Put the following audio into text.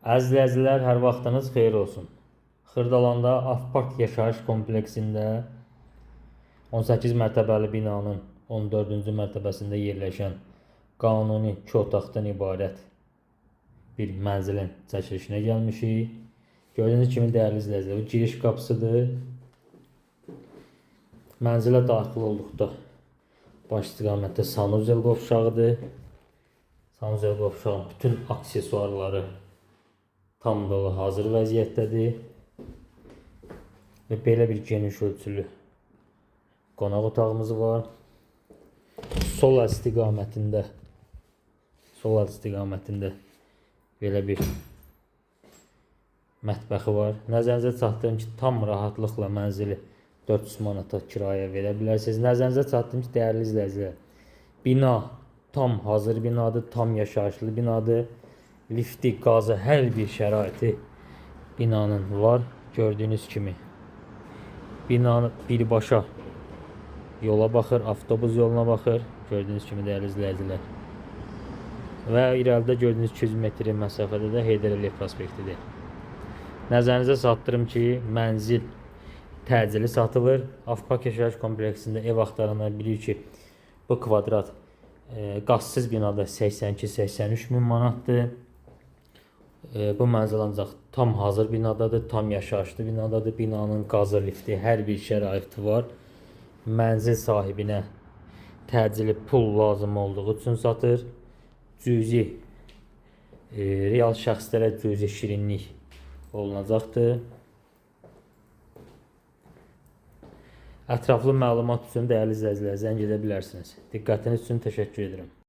Əzizləyicilər, hər vaxtınız xeyir olsun. Xırdalanda Afpark yaşayış kompleksində 18 mərtəbəli binanın 14-cü mərtəbəsində yerləşən qanuni 2 otaqdan ibarət bir mənzilin çəkilişinə gəlmişik. Gördüyünüz kimi dəyərli izləyicilər, bu giriş qapısıdır. Mənzilə daxil olduqda baş istiqamətdə sanuzel qovşağıdır. Sanuzel qovşağın bütün aksesuarları tam dolu hazır vəziyyətdədir və belə bir geniş ölçülü qonaq otağımız var. Sol əl istiqamətində belə bir mətbəxi var. Nəzərinizə çatdırım ki, tam rahatlıqla mənzili 400 manata kirayə verə bilərsiniz. Nəzərinizə çatdırım ki, dəyərli izləyicilər, bina tam hazır binadır, tam yaşayışlı binadır. Lifti, qazı, hər bir şəraiti binanın var. Gördüyünüz kimi binanın birbaşa yola baxır, avtobus yoluna baxır. Gördüyünüz kimi dəyərli izləyicilər. Və irəlidə gördüyünüz 200 metr məsafədə də Heydər Əliyev prospektidir. Nəzərinizə çatdırım ki, mənzil təcili satılır. Afpak yaşayış kompleksində ev axtaranlar bilir ki, bu kvadrat qazsız binada 82-83 min manatdır. Bu mənzil ancaq tam hazır binadadır, tam yaşayışlı binadadır. Binanın qazı, lifti, hər bir şəraiti var. Mənzil sahibinə təcili pul lazım olduğu üçün satır. Cüzi real şəxslərə cüzi şirinlik olunacaqdır. Ətraflı məlumat üçün dəyərli izləyicilər zəng edə bilərsiniz. Diqqətiniz üçün təşəkkür edirəm.